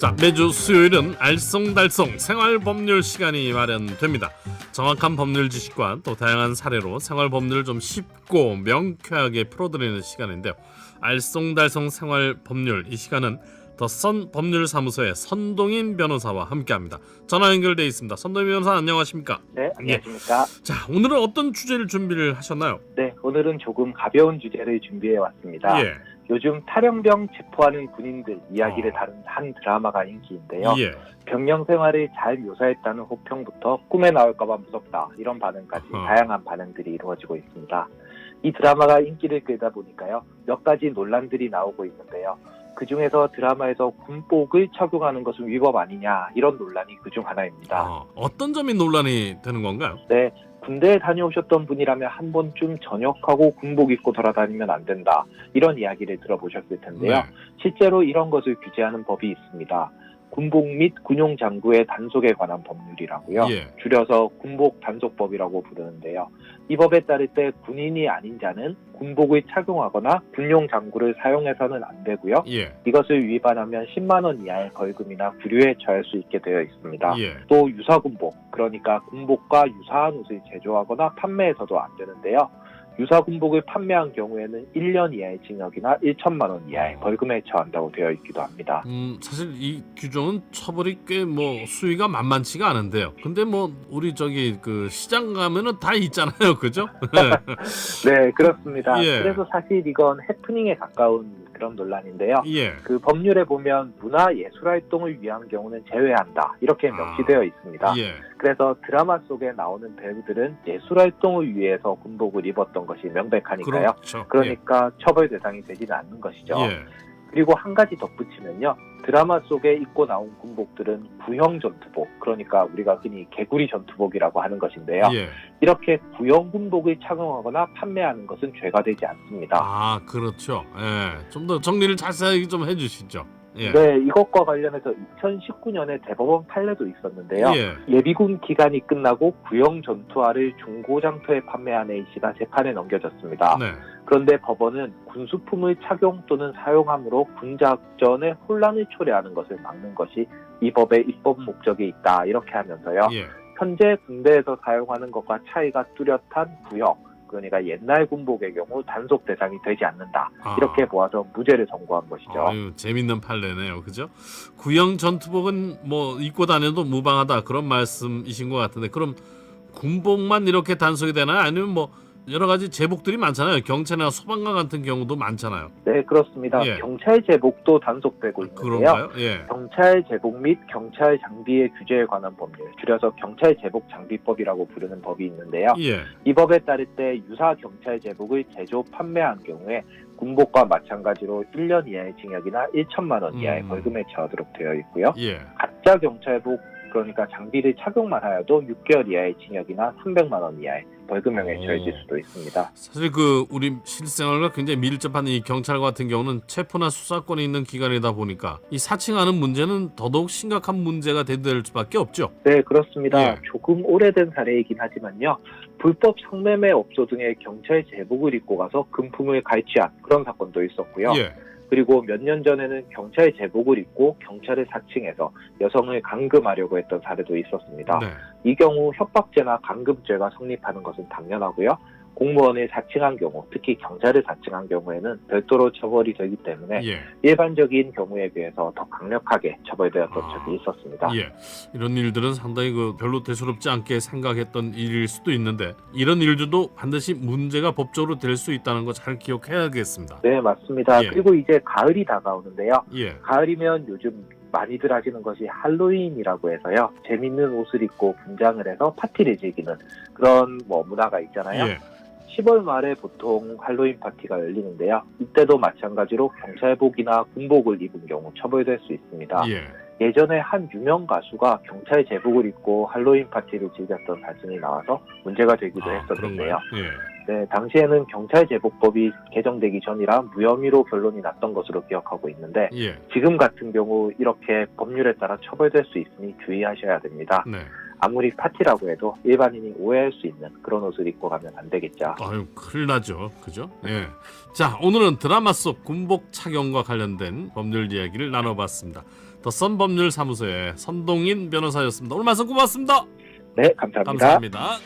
자, 매주 수요일은 알쏭달쏭 생활법률 시간이 마련됩니다. 정확한 법률 지식과 또 다양한 사례로 생활법률을 좀 쉽고 명쾌하게 풀어드리는 시간인데요. 알쏭달쏭 생활법률, 이 시간은 더선 법률사무소의 선동인 변호사와 함께합니다. 전화 연결돼 있습니다. 선동인 변호사, 안녕하십니까? 네, 안녕하십니까? 자, 오늘은 어떤 주제를 준비를 하셨나요? 네, 오늘은 조금 가벼운 주제를 준비해 왔습니다. 예. 요즘 탈영병 체포하는 군인들 이야기를 다룬 한 드라마가 인기인데요. 예. 병영 생활을 잘 묘사했다는 호평부터 꿈에 나올까봐 무섭다, 이런 반응까지 다양한 반응들이 이루어지고 있습니다. 이 드라마가 인기를 끌다 보니까요, 몇 가지 논란들이 나오고 있는데요. 그중에서 드라마에서 군복을 착용하는 것은 위법 아니냐, 이런 논란이 그중 하나입니다. 어떤 점이 논란이 되는 건가요? 네, 군대에 다녀오셨던 분이라면 한 번쯤 전역하고 군복 입고 돌아다니면 안 된다, 이런 이야기를 들어보셨을 텐데요. 네. 실제로 이런 것을 규제하는 법이 있습니다. 군복 및 군용 장구의 단속에 관한 법률이라고요. 예. 줄여서 군복 단속법이라고 부르는데요. 이 법에 따를 때 군인이 아닌 자는 군복을 착용하거나 군용 장구를 사용해서는 안 되고요. 예. 이것을 위반하면 10만 원 이하의 벌금이나 구류에 처할 수 있게 되어 있습니다. 예. 또 유사군복, 그러니까 군복과 유사한 옷을 제조하거나 판매해서도 안 되는데요. 유사군복을 판매한 경우에는 1년 이하의 징역이나 1천만 원 이하의 벌금에 처한다고 되어 있기도 합니다. 사실 이 규정은 처벌이 꽤 수위가 만만치가 않은데요. 근데 우리 그 시장 가면은 다 있잖아요, 그죠? 네, 그렇습니다. 예. 그래서 사실 이건 해프닝에 가까운 그런 논란인데요. 예. 그 법률에 보면 문화예술활동을 위한 경우는 제외한다, 이렇게 명시되어 있습니다. 예. 그래서 드라마 속에 나오는 배우들은 예술활동을 위해서 군복을 입었던 것이 명백하니까요. 그렇죠. 그러니까 처벌 대상이 되지는 않는 것이죠. 예. 그리고 한 가지 덧붙이면요, 드라마 속에 입고 나온 군복들은 구형 전투복, 그러니까 우리가 흔히 개구리 전투복이라고 하는 것인데요. 예. 이렇게 구형 군복을 착용하거나 판매하는 것은 죄가 되지 않습니다. 아, 그렇죠. 예. 좀 더 정리를 자세하게 좀 해주시죠. 예. 네, 이것과 관련해서 2019년에 대법원 판례도 있었는데요. 예. 예비군 기간이 끝나고 구형 전투화를 중고장터에 판매한 A씨가 재판에 넘겨졌습니다. 네. 그런데 법원은 군수품을 착용 또는 사용함으로 군작전에 혼란을 초래하는 것을 막는 것이 이 법의 입법 목적이 있다, 이렇게 하면서요. 예. 현재 현재 군대에서 사용하는 것과 차이가 뚜렷한 구형, 그러니까 옛날 군복의 경우 단속 대상이 되지 않는다, 이렇게 보아서 무죄를 선고한 것이죠. 아유, 재밌는 판례네요, 그죠? 구형 전투복은 입고 다녀도 무방하다, 그런 말씀이신 것 같은데, 그럼 군복만 이렇게 단속이 되나요? 아니면 여러 가지 제복들이 많잖아요. 경찰이나 소방관 같은 경우도 많잖아요. 네, 그렇습니다. 예. 경찰 제복도 단속되고 있는데요. 그런가요? 예. 경찰 제복 및 경찰 장비의 규제에 관한 법률, 줄여서 경찰 제복 장비법이라고 부르는 법이 있는데요. 예. 이 법에 따를 때 유사 경찰 제복을 제조 판매한 경우에 군복과 마찬가지로 1년 이하의 징역이나 1천만 원 이하의 벌금에 처하도록 되어 있고요. 예. 가짜 경찰복, 그러니까 장비를 착용만 하여도 6개월 이하의 징역이나 300만 원 이하의 벌금형에 처해질 수도 있습니다. 사실 우리 실생활과 굉장히 밀접한 이 경찰 같은 경우는 체포나 수사권이 있는 기관이다 보니까 이 사칭하는 문제는 더더욱 심각한 문제가 될 수밖에 없죠. 네, 그렇습니다. 예. 조금 오래된 사례이긴 하지만요, 불법 성매매 업소 등의 경찰 제복을 입고 가서 금품을 갈취한 그런 사건도 있었고요. 예. 그리고 몇 년 전에는 경찰 제복을 입고 경찰을 사칭해서 여성을 감금하려고 했던 사례도 있었습니다. 네. 이 경우 협박죄나 감금죄가 성립하는 것은 당연하고요. 공무원을 사칭한 경우, 특히 경찰을 사칭한 경우에는 별도로 처벌이 되기 때문에 예. 일반적인 경우에 비해서 더 강력하게 처벌되었던 적이 있었습니다. 예. 이런 일들은 상당히 별로 대수롭지 않게 생각했던 일일 수도 있는데, 이런 일들도 반드시 문제가 법적으로 될 수 있다는 거 잘 기억해야겠습니다. 네, 맞습니다. 예. 그리고 이제 가을이 다가오는데요. 예. 가을이면 요즘 많이들 하시는 것이 할로윈이라고 해서요, 재밌는 옷을 입고 분장을 해서 파티를 즐기는 그런 문화가 있잖아요. 예. 10월 말에 보통 할로윈 파티가 열리는데요. 이때도 마찬가지로 경찰복이나 군복을 입은 경우 처벌될 수 있습니다. 예. 예전에 한 유명 가수가 경찰 제복을 입고 할로윈 파티를 즐겼던 사진이 나와서 문제가 되기도 했었는데요. 예. 네, 당시에는 경찰 제복법이 개정되기 전이라 무혐의로 결론이 났던 것으로 기억하고 있는데, 예. 지금 같은 경우 이렇게 법률에 따라 처벌될 수 있으니 주의하셔야 됩니다. 네. 아무리 파티라고 해도 일반인이 오해할 수 있는 그런 옷을 입고 가면 안 되겠죠. 아유, 큰일 나죠. 그죠? 예. 자, 오늘은 드라마 속 군복 착용과 관련된 법률 이야기를 나눠봤습니다. 더선 법률사무소의 선동인 변호사였습니다. 오늘 말씀 고맙습니다. 네, 감사합니다. 감사합니다.